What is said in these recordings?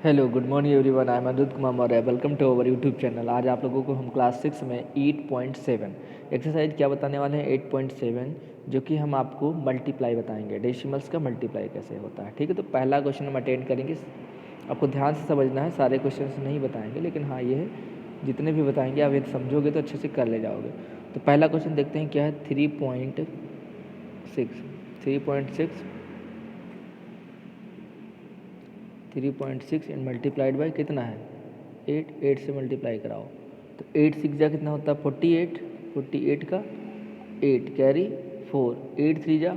Hello good morning everyone, I am Aniruddh Kumar Maurya. Welcome to our YouTube channel. आज आप लोगों को हम क्लास 6 में 8.7 एक्सरसाइज क्या बताने वाले हैं 8.7, जो कि हम आपको मल्टीप्लाई बताएंगे, डेसिमल्स का मल्टीप्लाई कैसे होता है। ठीक है, तो पहला क्वेश्चन हम अटेंड करेंगे। आपको ध्यान से समझना है, सारे क्वेश्चन नहीं बताएंगे, लेकिन हाँ ये है जितने भी बताएंगे आप यदि समझोगे तो अच्छे से कर ले जाओगे। तो पहला क्वेश्चन देखते हैं क्या है। 3.6 एंड मल्टीप्लाइड बाई कितना है 8 से मल्टीप्लाई कराओ तो 8 सिक्स जा कितना होता है 48 का 8 कैरी 4 8 थ्री जा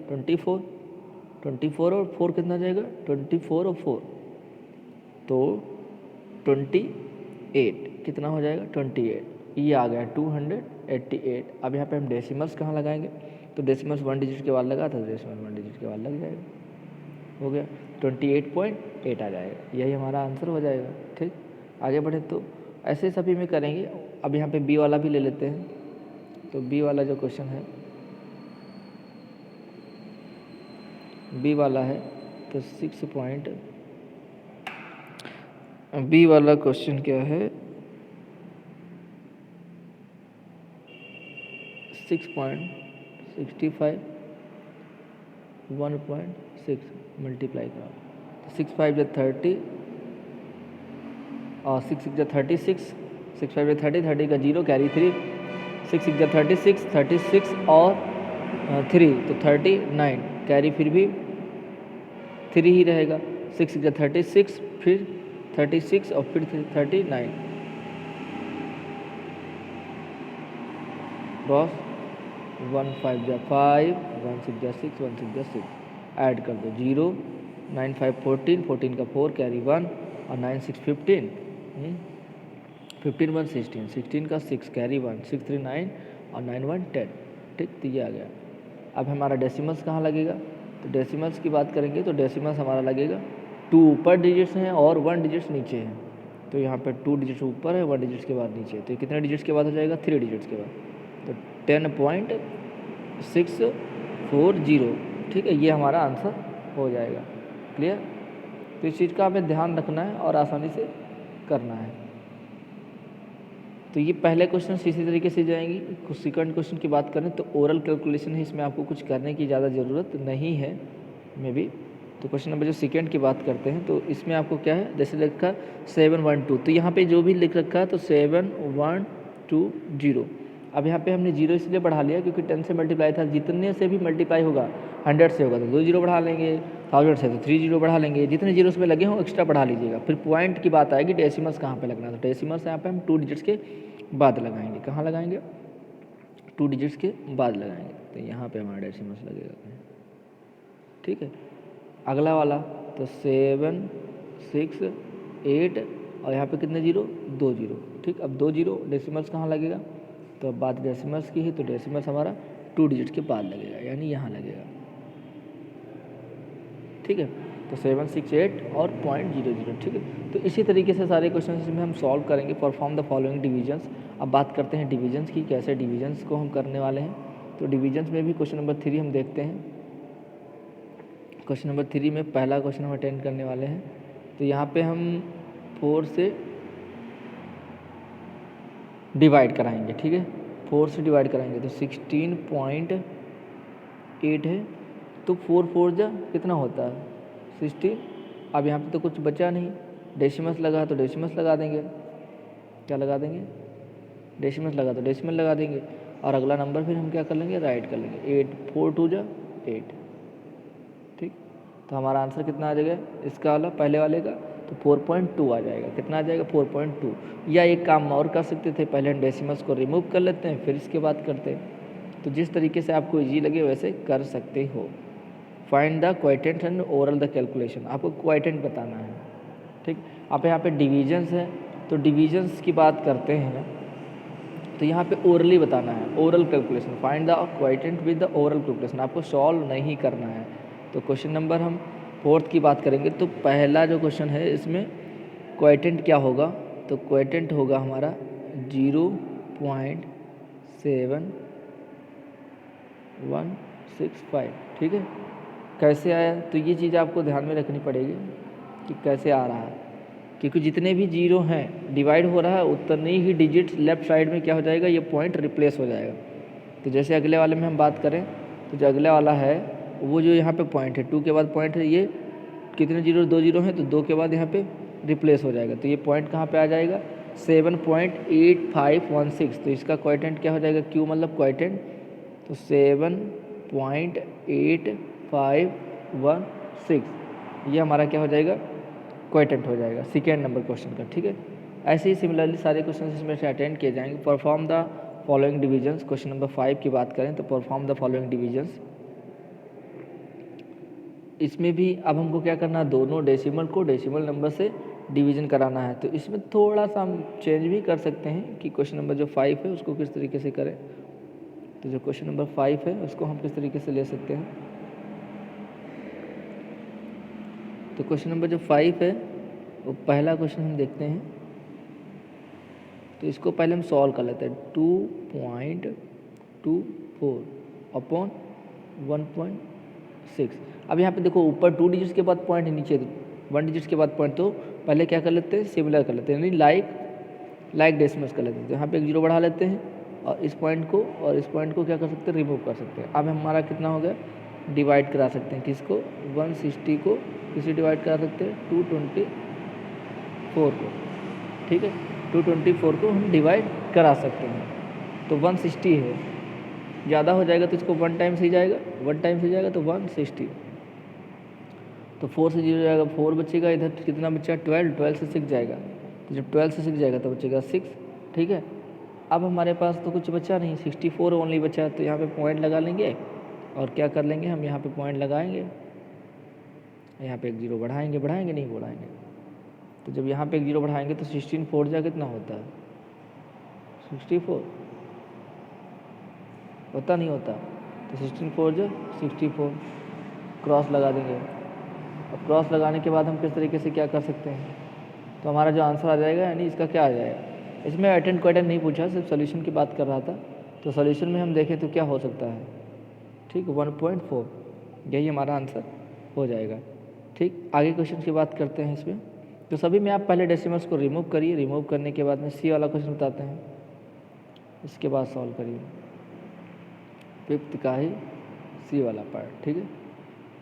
24 और 4 कितना जाएगा 24 और 4 तो 28 कितना हो जाएगा 28। ये आ गया 288। अब यहाँ पे हम डेसिमल्स कहाँ लगाएंगे, तो डेसिमल्स 1 डिजिट के बाद लगा था, डेसिमल 1 डिजिट के बाद लग जाएगा, हो गया 28.8 आ जाएगा। यही हमारा आंसर हो जाएगा। ठीक, आगे बढ़े तो ऐसे सभी में करेंगे। अब यहाँ पे बी वाला भी ले लेते हैं। तो बी वाला जो क्वेश्चन है, बी वाला है तो बी वाला क्वेश्चन क्या है 6.65 1.6 मल्टीप्लाई करो तो 6 5 जा 30 और 6 6 जा 36 6 5 जा 30 का 0 कैरी 3 6 6 जा 36 और 3 तो 39 कैरी फिर भी 3 ही रहेगा। 6 6 जा 36 फिर 36 और फिर 39 क्रॉस 1 5 जा 5 1 6 जा 6 1 6 जा 6 ऐड कर दो 0 9 5 14 का 4 कैरी 1 और 9 6 15 15 1 16 का 6 कैरी 1 6 3 9 और 9 1 10। ठीक, तो ये आ गया। अब हमारा डेसिमल्स कहाँ लगेगा, तो डेसिमल्स की बात करेंगे तो डेसिमल्स हमारा लगेगा 2 ऊपर डिजिट्स हैं और 1 डिजिट्स नीचे हैं। तो यहाँ पर 2 डिजिट्स ऊपर है 1 डिजिट्स के बाद नीचे है, तो कितने डिजिट्स के बाद हो जाएगा 3 डिजिट्स के बाद, तो 10.640। ठीक है, ये हमारा आंसर हो जाएगा। क्लियर, तो इस चीज़ का हमें ध्यान रखना है और आसानी से करना है। तो ये पहले क्वेश्चन इसी तरीके से जाएंगी। कुछ सेकंड क्वेश्चन की बात करें तो ओरल कैलकुलेशन है, इसमें आपको कुछ करने की ज़्यादा ज़रूरत नहीं है मे बी। तो क्वेश्चन नंबर जो सेकंड की बात करते हैं तो इसमें आपको क्या है, जैसे लिखा 712, तो यहाँ पे जो भी लिख रखा है तो 7120। अब यहाँ पे हमने 0 इसलिए बढ़ा लिया क्योंकि 10 से मल्टीप्लाई था, जितने से भी मल्टीप्लाई होगा 100 से होगा तो 2 0 बढ़ा लेंगे, 1000 से तो 3 0 बढ़ा लेंगे, जितने जीरो उसमें लगे हों एक्स्ट्रा बढ़ा लीजिएगा। फिर पॉइंट की बात आएगी डेसिमल्स कहाँ पे लगना है, तो डेसिमल्स यहाँ पे हम 2 डिजिट्स के बाद लगाएंगे। कहाँ लगाएंगे, 2 डिजिट्स के बाद लगाएंगे, तो यहाँ पे हमारा डेसिमल्स लगेगा। ठीक है, अगला वाला तो 7 6 8 और यहाँ पे कितने जीरो 2 जीरो। ठीक, अब 2 जीरो डेसिमल्स कहाँ लगेगा, तो अब बात डेसिमल्स की है तो डेसिमल्स हमारा 2 डिजिट के बाद लगेगा, यानी यहाँ लगेगा। ठीक है, तो 7 6 8 और 0.00। ठीक है, तो इसी तरीके से सारे क्वेश्चन इसमें हम सॉल्व करेंगे। Perform the following divisions. अब बात करते हैं डिविजन्स की, कैसे डिविजन्स को हम करने वाले हैं। तो डिविजन्स में भी क्वेश्चन नंबर 3 हम देखते हैं। क्वेश्चन नंबर 3 में पहला क्वेश्चन हम अटेंड करने वाले हैं। तो यहाँ पे हम 4 से डिवाइड कराएंगे। ठीक है, 4 से डिवाइड कराएंगे तो 16.8 है, तो 4 4 जा कितना होता है 16। अब यहाँ पे तो कुछ बचा नहीं, डेसिमल्स लगा तो डेसिमल्स लगा देंगे। क्या लगा देंगे, डेसिमल्स लगा तो डेसिमल लगा देंगे, और अगला नंबर फिर हम क्या कर लेंगे, राइट कर लेंगे। 8 4 2 जा 8। ठीक, तो हमारा आंसर कितना आ जाएगा इसका वाला, पहले वाले का, तो 4.2 आ जाएगा। कितना आ जाएगा 4.2। या एक काम और कर सकते थे, पहले हम डेसिमल्स को रिमूव कर लेते हैं फिर इसके बाद करते हैं। तो जिस तरीके से आपको इजी लगे वैसे कर सकते हो। Find the quotient and oral the calculation, आपको क्वाइटेंट बताना है। ठीक, आप यहाँ पे डिविजन्स है तो डिविजन्स की बात करते हैं, तो यहाँ पे ओरली बताना है, oral calculation. Find the quotient with the oral calculation, आपको सॉल्व नहीं करना है। तो क्वेश्चन नंबर हम 4th की बात करेंगे। तो पहला जो क्वेश्चन है इसमें क्वाइटेंट क्या होगा, तो क्वाइटेंट होगा हमारा 0.7165। ठीक है, कैसे आया, तो ये चीज़ आपको ध्यान में रखनी पड़ेगी कि कैसे आ रहा है। क्योंकि जितने भी जीरो हैं डिवाइड हो रहा है उतने ही डिजिट्स लेफ्ट साइड में क्या हो जाएगा, ये पॉइंट रिप्लेस हो जाएगा। तो जैसे अगले वाले में हम बात करें तो जो अगला वाला है वो जो यहाँ पे पॉइंट है 2 के बाद पॉइंट है, ये कितने जीरो, 2 जीरो हैं तो 2 के बाद यहाँ पे रिप्लेस हो जाएगा। तो ये पॉइंट कहाँ पे आ जाएगा, 7.8516। तो इसका क्वोटिएंट क्या हो जाएगा, क्यू मतलब क्वोटिएंट, तो 7.8516 ये हमारा क्या हो जाएगा, क्वोटिएंट हो जाएगा सेकेंड नंबर क्वेश्चन का। ठीक है, ऐसे ही सिमिलरली सारे क्वेश्चन इसमें से अटेंड किए जाएंगे। Perform the following divisions, question number 5 की बात करें तो परफॉर्म द फॉलोइंग डिविजन्स। इसमें भी अब हमको क्या करना है, दोनों डेसिमल को डेसिमल नंबर से डिवीजन कराना है। तो इसमें थोड़ा सा हम चेंज भी कर सकते हैं कि क्वेश्चन नंबर जो 5 है उसको किस तरीके से करें। तो जो क्वेश्चन नंबर 5 है उसको हम किस तरीके से ले सकते हैं। तो क्वेश्चन नंबर जो 5 है वो पहला क्वेश्चन हम देखते हैं। तो इसको पहले हम सॉल्व कर लेते हैं। 2.24 अपॉन 1.6। अब यहाँ पे देखो ऊपर 2 डिजिट्स के बाद पॉइंट है, नीचे 1 डिजिट्स के बाद पॉइंट। तो पहले क्या कर लेते हैं, सिमिलर कर लेते हैं, यानी लाइक डेसिमल्स कर लेते हैं। तो यहाँ पे एक जीरो बढ़ा लेते हैं और इस पॉइंट को क्या कर सकते हैं, रिमूव कर सकते हैं। अब हमारा कितना हो गया, डिवाइड करा सकते हैं किसको, 160 को किसी डिवाइड करा सकते हैं 224 को। ठीक है, 224 को हम डिवाइड करा सकते हैं। तो 160 है, ज़्यादा हो जाएगा तो इसको 1 टाइम से ही जाएगा, 1 टाइम से जाएगा तो 160। तो 4 से 0 जाएगा, 4 बचेगा, इधर कितना बचा 12 से 6 जाएगा। तो जब 12 से 6 जाएगा तो बचेगा 6। ठीक है, अब हमारे पास तो कुछ बचा नहीं, 64 ओनली बचा। तो यहाँ पे पॉइंट लगा लेंगे और क्या कर लेंगे, हम यहाँ पे पॉइंट लगाएंगे, यहाँ पे एक जीरो बढ़ाएंगे नहीं बढ़ाएंगे। तो जब यहाँ पे एक जीरो बढ़ाएंगे तो 16 4 जा कितना होता है, 64 होता नहीं होता। तो 16 4 जो 64, क्रॉस लगा देंगे। अब क्रॉस लगाने के बाद हम किस तरीके से क्या कर सकते हैं, तो हमारा जो आंसर आ जाएगा, यानी इसका क्या आ जाएगा। इसमें अटेंड क्वेश्चन नहीं पूछा, सिर्फ सोल्यूशन की बात कर रहा था। तो सोल्यूशन में हम देखें तो क्या हो सकता है, ठीक 1.4, यही हमारा आंसर हो जाएगा। ठीक, आगे क्वेश्चन की बात करते हैं इसमें। तो सभी में आप पहले डेसिमल्स को रिमूव करिए, रिमूव करने के बाद में सी वाला क्वेश्चन बताते हैं, इसके बाद सॉल्व करिए 5th का ही सी वाला पार्ट। ठीक है,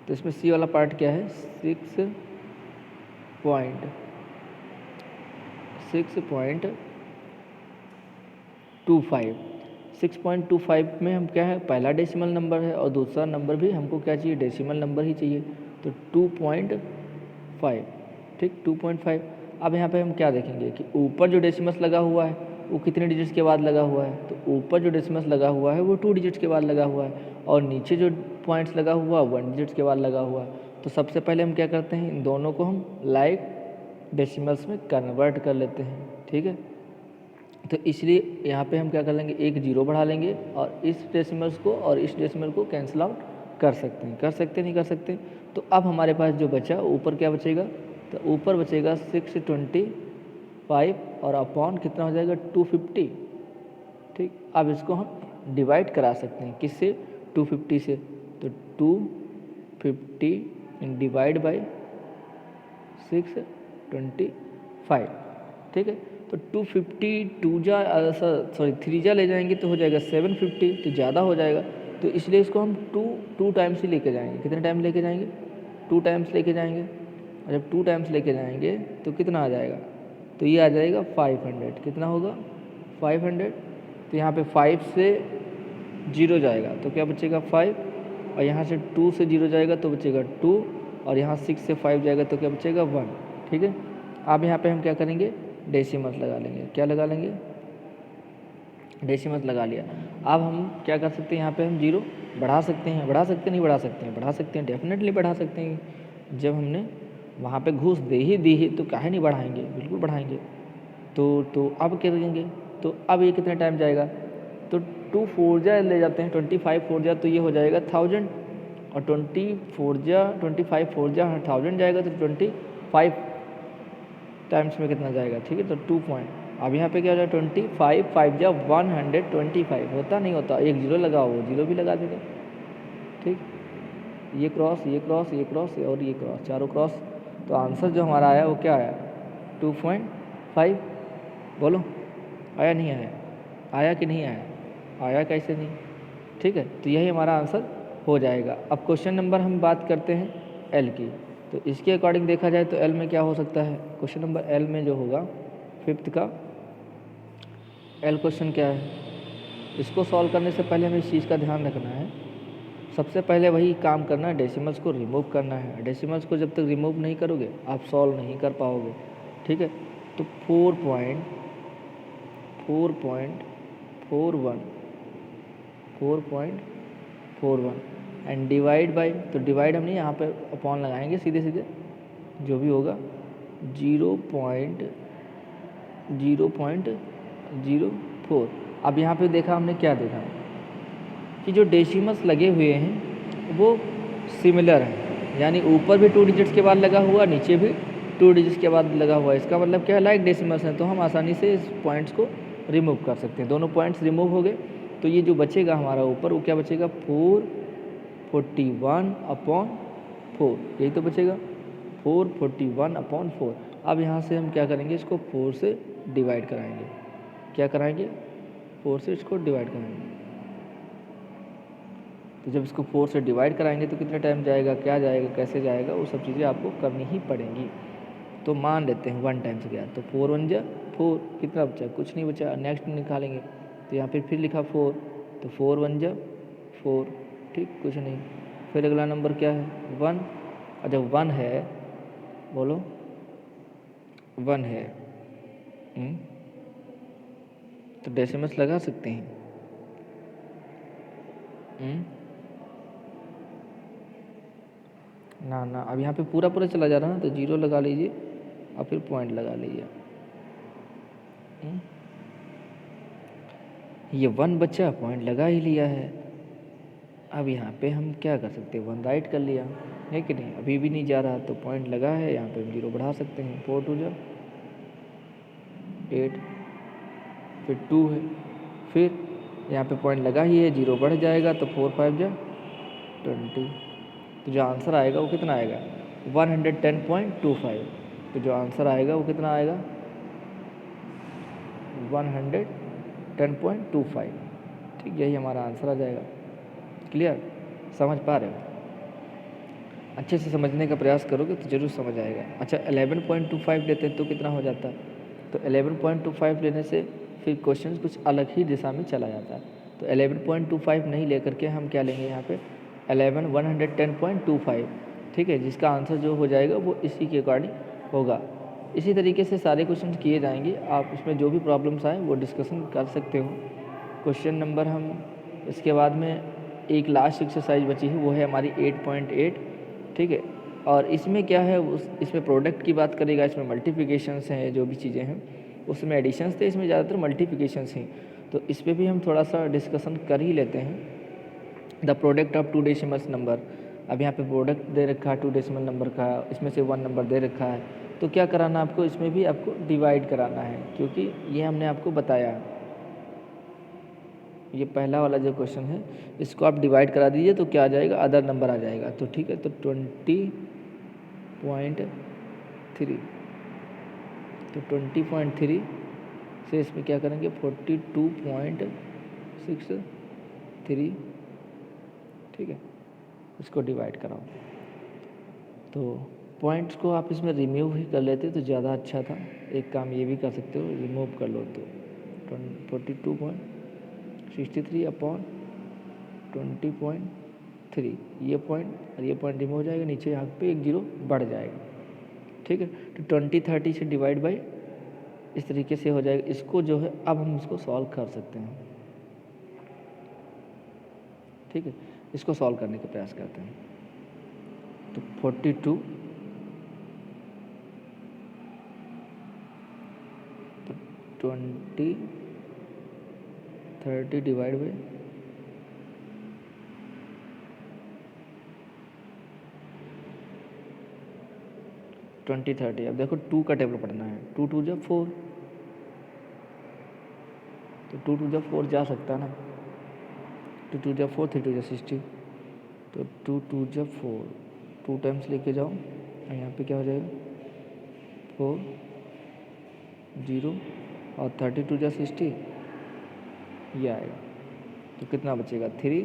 तो इसमें सी वाला पार्ट क्या है, 6.25 में हम क्या है, पहला डेसिमल नंबर है और दूसरा नंबर भी हमको क्या चाहिए, डेसिमल नंबर ही चाहिए। तो 2.5, ठीक 2.5। अब यहाँ पे हम क्या देखेंगे कि ऊपर जो डेसिमल्स लगा हुआ है वो कितने डिजिट्स के बाद लगा हुआ है। तो ऊपर जो डेसिमल्स लगा हुआ है वो 2 डिजिट्स के बाद लगा हुआ है और नीचे जो पॉइंट्स लगा हुआ है 1 डिजिट्स के बाद लगा हुआ है। तो सबसे पहले हम क्या करते हैं, इन दोनों को हम लाइक डेसिमल्स में कन्वर्ट कर लेते हैं। ठीक है, तो इसलिए यहाँ पे हम क्या कर लेंगे, एक जीरो बढ़ा लेंगे और इस डेसिमल्स को और इस डेसिमल को कैंसिल आउट कर सकते हैं, नहीं कर सकते। तो अब हमारे पास जो बचा ऊपर क्या बचेगा, तो ऊपर बचेगा 625 और अपॉन कितना हो जाएगा 250। ठीक, अब इसको हम डिवाइड करा सकते हैं किससे, 250 से। तो 250 डिवाइड बाई 625। ठीक है, तो 250 3 जा ले जाएंगे तो हो जाएगा 750, तो ज़्यादा हो जाएगा। तो इसलिए इसको हम टू टाइम्स ही लेके जाएंगे। कितने टाइम लेके जाएंगे, 2 टाइम्स लेके जाएंगे। और जब 2 टाइम्स लेके जाएंगे तो कितना आ जाएगा, तो ये आ जाएगा 500। कितना होगा 500। तो यहाँ पे 5 से 0 जाएगा तो क्या बचेगा 5, और यहाँ से 2 से 0 जाएगा तो बचेगा 2, और यहाँ 6 से 5 जाएगा तो क्या बचेगा 1। ठीक है, अब यहाँ पे हम क्या करेंगे, डेसिमल्स लगा लेंगे। क्या लगा लेंगे, डेसिमल्स लगा लिया। अब हम क्या कर सकते हैं, यहाँ पे हम जीरो बढ़ा सकते हैं, बढ़ा सकते हैं, डेफिनेटली बढ़ा सकते हैं। जब हमने वहाँ पे घूस दे ही तो काहे नहीं बढ़ाएंगे, बिल्कुल बढ़ाएंगे। तो अब क्या करेंगे, तो अब ये कितने टाइम जाएगा, तो 2 4 जा ले जाते हैं, 25 4 जा तो ये हो जाएगा 1000, और 25 4 जा 1000 जाएगा तो 25 टाइम्स में कितना जाएगा। ठीक है, तो 2 पॉइंट। अब यहाँ पे क्या हो जाएगा 25 5 जा 125, होता नहीं होता, एक जीरो लगाओ, वो जीरो भी लगा देगा। ठीक, ये क्रॉस और ये क्रॉस, चारों क्रॉस। तो आंसर जो हमारा आया वो क्या आया 2.5 बोलो, आया नहीं आया? आया कि नहीं आया? आया कैसे नहीं? ठीक है, तो यही हमारा आंसर हो जाएगा। अब क्वेश्चन नंबर हम बात करते हैं एल की। तो इसके अकॉर्डिंग देखा जाए तो एल में क्या हो सकता है? क्वेश्चन नंबर एल में जो होगा 5th का एल क्वेश्चन क्या है? इसको सॉल्व करने से पहले हमें इस चीज़ का ध्यान रखना है, सबसे पहले वही काम करना है, डेसिमल्स को रिमूव करना है। डेसिमल्स को जब तक रिमूव नहीं करोगे आप सॉल्व नहीं कर पाओगे। ठीक है, तो 4.41 एंड डिवाइड बाई, तो डिवाइड हम नहीं यहाँ पे अपॉन लगाएंगे, सीधे सीधे जो भी होगा 0.04। अब यहाँ पे देखा हमने, क्या देखा कि जो डेसिमल्स लगे हुए हैं वो सिमिलर हैं, यानी ऊपर भी 2 डिजिट्स के बाद लगा हुआ, नीचे भी 2 डिजिट्स के बाद लगा हुआ है। इसका मतलब क्या है? लाइक डेसिमल्स हैं, तो हम आसानी से इस पॉइंट्स को रिमूव कर सकते हैं। दोनों पॉइंट्स रिमूव हो गए, तो ये जो बचेगा हमारा ऊपर, वो क्या बचेगा? 441/4, यही तो बचेगा 441/4। अब यहाँ से हम क्या करेंगे? इसको 4 से डिवाइड कराएंगे। क्या कराएंगे? 4 से इसको डिवाइड कराएंगे। तो जब इसको 4 से डिवाइड कराएंगे तो कितना टाइम जाएगा, क्या जाएगा, कैसे जाएगा, वो सब चीज़ें आपको करनी ही पड़ेंगी। तो मान लेते हैं 1 टाइम्स गया, तो 4 1 जा 4, कितना बचा? कुछ नहीं बचा। नेक्स्ट निकालेंगे तो यहाँ पे फिर लिखा 4, तो 4 1 जा 4, ठीक, कुछ नहीं। फिर अगला नंबर क्या है? 1, और जब 1 है, बोलो 1 है, तो डेसिमल्स लगा सकते हैं। ना ना, अब यहाँ पे पूरा पूरा चला जा रहा है ना, तो 0 लगा लीजिए और फिर पॉइंट लगा लीजिए। ये 1 बच्चा पॉइंट लगा ही लिया है। अब यहाँ पे हम क्या कर सकते हैं? 1 राइट कर लिया है कि नहीं? अभी भी नहीं जा रहा, तो पॉइंट लगा है, यहाँ पे हम 0 बढ़ा सकते हैं। 4 2 जा 8, फिर 2 है, फिर यहाँ पे पॉइंट लगा ही है, 0 बढ़ जाएगा, तो 4 5 जा 20। तो जो आंसर आएगा वो कितना आएगा? 110.25। तो जो आंसर आएगा वो कितना आएगा? 110.25। ठीक, यही हमारा आंसर आ जाएगा। क्लियर? समझ पा रहे हो? अच्छे से समझने का प्रयास करोगे तो ज़रूर समझ आएगा। अच्छा, 11.25 लेते हैं तो कितना हो जाता है? तो 11.25 लेने से फिर क्वेश्चन कुछ अलग ही दिशा में चला जाता है। तो 11.25 नहीं लेकर के हम क्या लेंगे यहाँ पे? 110.25, ठीक है, जिसका आंसर जो हो जाएगा वो इसी के अकॉर्डिंग होगा। इसी तरीके से सारे क्वेश्चन किए जाएंगे। आप इसमें जो भी प्रॉब्लम्स आए वो डिस्कशन कर सकते हो। क्वेश्चन नंबर हम इसके बाद में एक लास्ट एक्सरसाइज बची है, वो है हमारी 8.8, ठीक है। और इसमें क्या है, इसमें प्रोडक्ट की बात करेगा, इसमें मल्टीप्लिकेशंस हैं, जो भी चीज़ें हैं उसमें एडिशंस थे, इसमें ज़्यादातर मल्टीप्लिकेशंस हैं। तो इस पर भी हम थोड़ा सा डिस्कशन कर ही लेते हैं। The product of 2 decimals number, अब यहाँ पे प्रोडक्ट दे रखा है 2 डेसिमल नंबर का, इसमें से 1 नंबर दे रखा है, तो क्या कराना आपको? इसमें भी आपको डिवाइड कराना है, क्योंकि ये हमने आपको बताया। ये पहला वाला जो क्वेश्चन है, इसको आप डिवाइड करा दीजिए तो क्या आ जाएगा? अदर नंबर आ जाएगा। तो ठीक है, तो 20.3, तो 20.3 से इसमें क्या करेंगे? 42.63, ठीक है, इसको डिवाइड कराओ। तो पॉइंट्स को आप इसमें रिमूव ही कर लेते तो ज़्यादा अच्छा था। एक काम ये भी कर सकते हो, रिमूव कर लो, तो 42.63/20.3, ये पॉइंट और ये पॉइंट रिमूव हो जाएगा, नीचे यहाँ पे एक 0 बढ़ जाएगा, ठीक है। तो 20/30 से डिवाइड बाई इस तरीके से हो जाएगा। इसको जो है अब हम इसको सॉल्व कर सकते हैं, ठीक है। इसको सॉल्व करने का प्रयास करते हैं। तो 42, तो 20/30 डिवाइड बाई 20/30। अब देखो 2 का टेबल पढ़ना है, 2 2 जब 4, तो 2 2 जब 4 जा सकता है ना, 2 2 जब 4, 3 2 जब 60, तो 2 2 जब 4, 2 टाइम्स लेके जाओ और यहाँ पे क्या हो जाएगा? 4 0 और 32 जा 60, ये आएगा। तो कितना बचेगा 3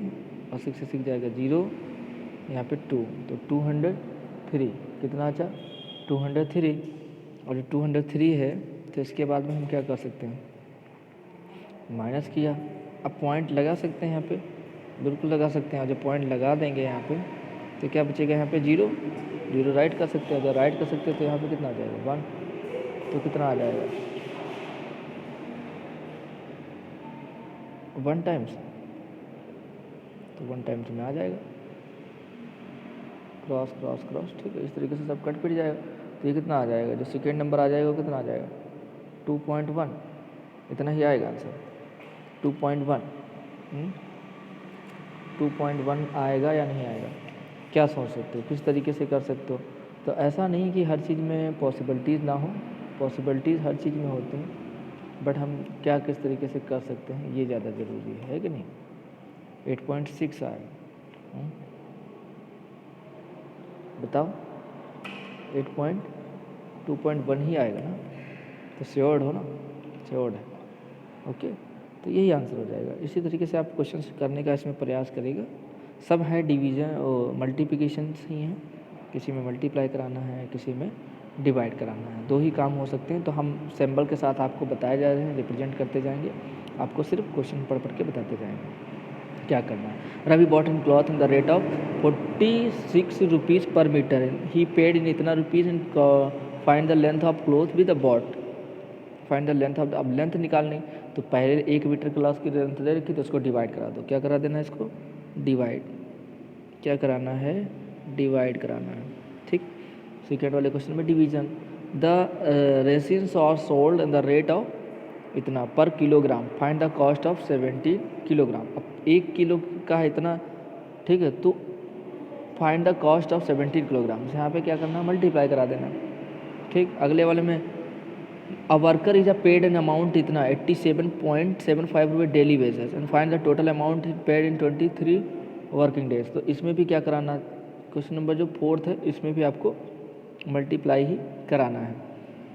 और 6 से 6 जाएगा 0, यहाँ पे 2, तो 203 कितना अच्छा 203। और जो 203 है तो इसके बाद में हम क्या कर सकते हैं, माइनस किया। अब पॉइंट लगा सकते हैं यहाँ पे, बिल्कुल लगा सकते हैं। और जब पॉइंट लगा देंगे यहाँ पे तो क्या बचेगा, यहाँ पे 0 0 राइट कर सकते हैं। अगर राइट कर सकते हैं तो यहाँ पे कितना आ जाएगा 1, तो कितना आ जाएगा 1 टाइम्स, तो 1 टाइम्स में आ जाएगा क्रॉस क्रॉस क्रॉस। ठीक है, इस तरीके से सब कट पिट जाएगा। तो ये कितना आ जाएगा, जो सेकेंड नंबर आ जाएगा वो कितना आ जाएगा 2.1, इतना ही आएगा आंसर 2.1। 2.1 आएगा या नहीं आएगा, क्या सोच सकते हो, किस तरीके से कर सकते हो। तो ऐसा नहीं कि हर चीज़ में पॉसिबिलिटीज़ ना हो, पॉसिबिलिटीज़ हर चीज़ में होती हैं, बट हम क्या किस तरीके से कर सकते हैं ये ज़्यादा ज़रूरी है कि नहीं। 8.6 आएगा, बताओ 2.1 ही आएगा ना, तो श्योर हो ना, श्योर है। ओके, तो यही आंसर हो जाएगा। इसी तरीके से आप क्वेश्चन करने का इसमें प्रयास करेगा। सब है डिवीज़न और मल्टीप्लिकेशन ही हैं, किसी में मल्टीप्लाई कराना है, किसी में डिवाइड कराना है, दो ही काम हो सकते हैं। तो हम सिंबल के साथ आपको बताए जा रहे हैं, रिप्रेजेंट करते जाएंगे, आपको सिर्फ क्वेश्चन पढ़ के बताते जाएंगे क्या करना है। Ravi bought in cloth in the rate of 46 rupees per metre, he paid in इतना rupees in find the length of cloth with the bought, find the length of, अब लेंथ निकालनी तो पहले 1 मीटर क्लॉथ की लेंथ दे रखी तो उसको डिवाइड करा दो। क्या करा देना है इसको, डिवाइड, क्या कराना है, डिवाइड कराना है। ठीक, सेकेंड वाले क्वेश्चन में division, the raisins are sold in the rate of इतना पर kilogram, find the cost of 70 kilogram. अब 1 किलो का है इतना, ठीक है, तो find the cost of 17 kilogram, यहाँ पे क्या करना, मल्टीप्लाई करा देना। ठीक, अगले वाले में a worker is a paid an amount इतना 87.75 रुपये daily basis and find the total amount paid in 23 working days. तो इसमें भी क्या कराना, क्वेश्चन नंबर जो 4th है इसमें भी आपको मल्टीप्लाई ही कराना है।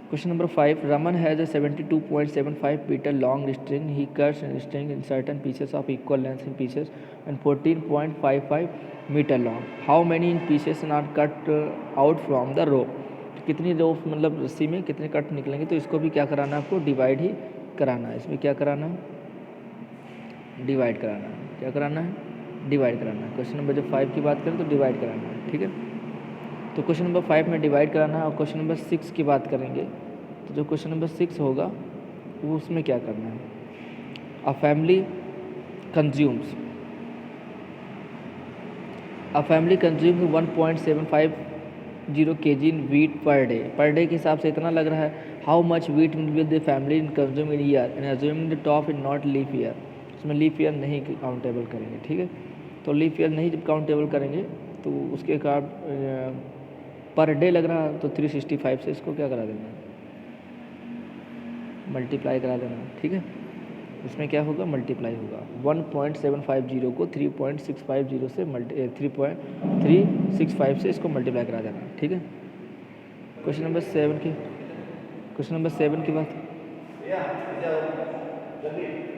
Question number 5, Raman has a 72.75 metre long string, he cuts string in certain pieces of equal length in pieces and 14.55 metre long, how many in pieces are cut out from the row. कितनी row मतलब रस्सी में कितने cut निकलेंगे, तो इसको भी क्या कराना है आपको, डिवाइड ही कराना है। इसमें क्या कराना है, डिवाइड कराना है। क्या कराना है, डिवाइड कराना है। क्वेश्चन नंबर जब 5 की बात करें तो डिवाइड कराना है। ठीक है, तो क्वेश्चन नंबर 5 में डिवाइड कराना है। और क्वेश्चन नंबर 6 की बात करेंगे तो जो क्वेश्चन नंबर 6 होगा वो उसमें क्या करना है, a family consumes 1.750 kg in wheat per day के हिसाब से इतना लग रहा है। How much wheat will the family in consume in year and assuming the top in not leaf year, इसमें लीफ ईयर नहीं काउंटेबल करेंगे। ठीक है, तो लीफ ईयर नहीं जब काउंटेबल करेंगे तो उसके कारण पर डे लग रहा है, तो 365 से इसको क्या करा देना, मल्टीप्लाई करा देना। ठीक है, इसमें क्या होगा, मल्टीप्लाई होगा। 1.750 को 3.650 से 3.365 से इसको मल्टीप्लाई करा देना। ठीक है, क्वेश्चन नंबर 7 की बात,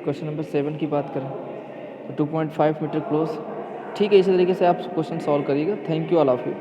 क्वेश्चन नंबर 7 की बात करें तो 2.5 मीटर क्लोज। ठीक है, इसी तरीके से आप क्वेश्चन सॉल्व करिएगा। Thank you all of you.